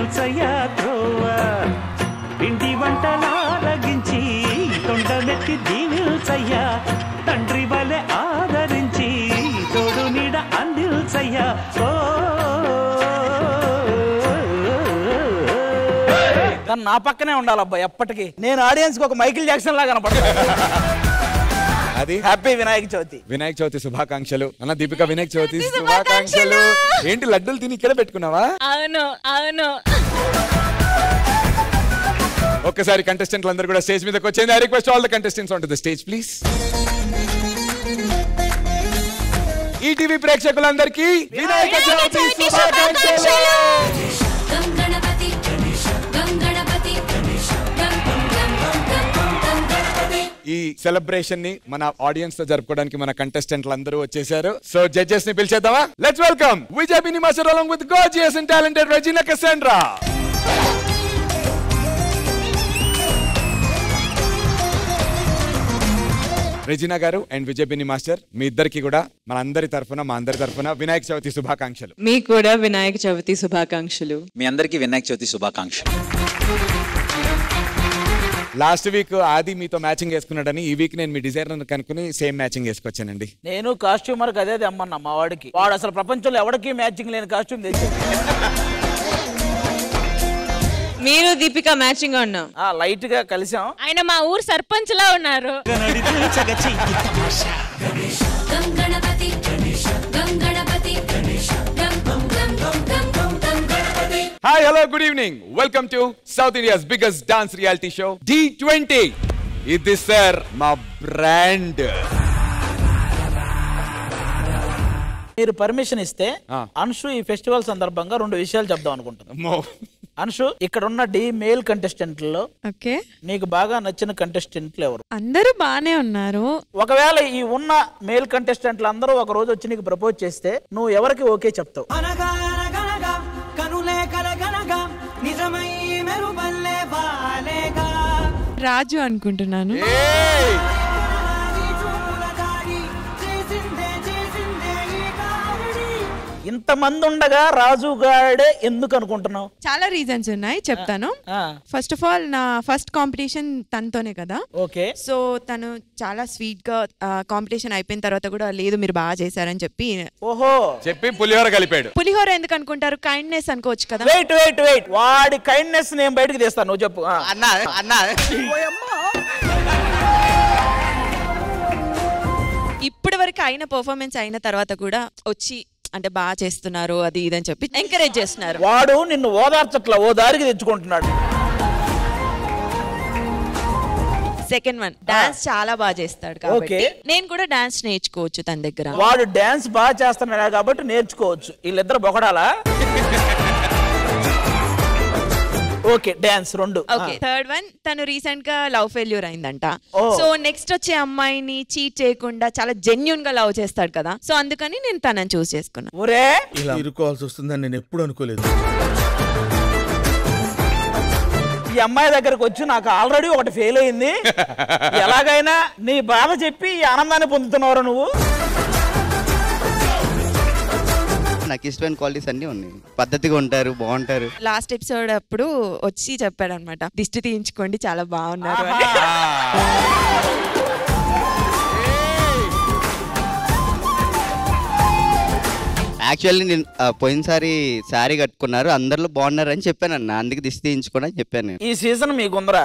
చూపించయ్యా త్రోవా పిండి వంటలారగించి తొండమెత్తి దీవిల్చయ్యా తండ్రి వలె ఆదరించి తోడు నీడ అందిల్చయ్యా తను నా పక్కనే ఉండాలబ్బా ఎప్పటికీ. నేను ఆడియన్స్ కి ఒక మైకిల్ జాక్సన్ లాగా కనపడతాను. అది హ్యాపీ వినాయక చవితి. వినాయక చవితి శుభాకాంక్షలు అన్న. దీపిక వినాయక చవితి శుభాకాంక్షలు. ఏంటి లడ్డూలు తిని ఇక్కడ పెట్టుకున్నావా? అవును అవును. ఒక్కసారి కంటెస్టెంట్లు అందరూ కూడా స్టేజ్ మీదకి వచ్చేది. I request all the contestants on to the stage please. ETV ప్రేక్షకులందరికీ వినాయక చవితి శుభాకాంక్షలు. ఈ సెలబ్రేషన్ ని మన ఆడియన్స్ తో జరుపుకోవడానికి మన కంటెస్టెంట్లు అందరూ వచ్చేసారు. సో జడ్జెస్ ని పిలిచేద్దామా? Let's welcome Vijay Binni master along with gorgeous and talented Regina Cassandra. Regina garu and Vijay Binni master, మీ ఇద్దరికి కూడా మన అందరి తరఫున మా అందరి తరఫున వినాయక చవితి శుభాకాంక్షలు. మీకు కూడా వినాయక చవితి శుభాకాంక్షలు. మీ అందరికీ వినాయక చవితి శుభాకాంక్షలు. లాస్ట్ వీక్ ఆది మీతో మ్యాచింగ్ వేసుకున్నాడని ఈ వీక్ నేను మీ డిజైనర్ కనుక్కుని సేమ్ మ్యాచింగ్ వేసుకొచ్చానండి. నేను కాస్ట్యూమర్ కి అదే తెమ్మన్నా మా వాడికి. వాడు అసలు ప్రపంచంలో ఎవరికి మ్యాచింగ్ లేని కాస్ట్యూమ్ తెచ్చాడు. మీరు దీపిక మ్యాచింగ్ గా ఉన్నాం. లైట్ గా కలిసాం. ఆయన మా ఊరు సర్పంచ్ లా ఉన్నారు. Hi, hello, good evening. Welcome to South India's biggest dance reality show, D20. This is sir, my brand. మీరు పర్మిషన్ ఇస్తే అన్షు ఈ ఫెస్టివల్ సందర్భంగా 2 విషయాలు చెప్దాం అనుకుంటున్నాను. అన్షు, ఇక్కడ ఉన్న మేల్ కంటెస్టెంట్లలో నీకు బాగా నచ్చిన కంటెస్టెంట్లు ఎవరు? అందరూ బానే ఉన్నారు. ఒకవేళ ఈ ఉన్న మేల్ కంటెస్టెంట్లు అందరూ ఒక రోజు వచ్చి నీకు ప్రపోజ్ చేస్తే నువ్వు ఎవరికి ఓకే చెప్తావు? రాజు అనుకుంటున్నాను. ఇంతమంది ఉండగా రాజు గాడే ఎందుకు అనుకుంటున్నావు? చాలా రీజన్స్ ఉన్నాయి, చెప్తాను. ఫస్ట్ ఆఫ్ ఆల్ నా ఫస్ట్ కాంపిటీషన్ తనతోనే కదా. ఓకే. సో తను చాలా స్వీట్ గా కాంపిటీషన్ అయిపోయిన తర్వాత కూడా లేదు మీరు బాగా చేశారని చెప్పి పులిహోర కలిపాడు. పులిహోర ఎందుకు అనుకుంటారు? కైండ్నెస్ అనుకోవచ్చు కదా. వెయిట్ వెయిట్ వెయిట్, వాడి కైండ్నెస్ నేను బయటకు తీస్తాను, నువ్వు చెప్పు. ఇప్పటి వరకు అయిన పర్ఫార్మెన్స్ అయిన తర్వాత కూడా వచ్చి అంటే బాగా చేస్తున్నారు అది ఇదని చెప్పి ఎంకరేజ్ చేస్తున్నారు. వాడు నిన్ను ఓదార్చట్లా, ఓ దారికి తెచ్చుకుంటున్నాడు. సెకండ్ వన్, డాన్స్ చాలా బాగా చేస్తాడు కాబట్టి నేను కూడా డాన్స్ నేర్చుకోవచ్చు తన దగ్గర. వాడు డాన్స్ బాగా చేస్తున్నాడు కాబట్టి నేర్చుకోవచ్చు. వీళ్ళిద్దరు బొకడాలా? Okay, dance 2. Okay, third one, తను రీసెంట్ గా లవ్ ఫెయిల్యూర్ అయిందంట. సో నెక్స్ట్ వచ్చే అమ్మాయిని చీట్ చేయకుండా చాలా జెన్యూన్ గా లవ్ చేస్తాడు కదా. సో అందుకని నేను తనని చూస్ చేసుకున్నా. ఒరే, ఇలా ఇరుకోవాల్సి వస్తుందని నేను ఎప్పుడు అనుకోలేదు. ఈ అమ్మాయి దగ్గరకు వచ్చి నాకు ఆల్రెడీ ఒకటి ఫెయిల్ అయింది, ఎలాగైనా నీ బాధ చెప్పి ఈ ఆనందాన్ని పొందుతున్నావు నువ్వు. నాకు ఇష్టమైన క్వాలిటీస్ అన్ని ఉన్నాయి. పద్ధతిగా ఉంటారు, బాగుంటారు. లాస్ట్ ఎపిసోడ్ అప్పుడు వచ్చి చెప్పాడు అనమాట, దిష్టి తీయించుకోండి చాలా బాగున్నారు. యాక్చువల్లీ నేను పోయినసారి శారీ కట్టుకున్నారు, అందరిలో బాగున్నారు అని చెప్పాను అన్న, అందుకే దిష్టి తీయించుకోండి అని చెప్పాను. ఈ సీజన్ మీకుందరా?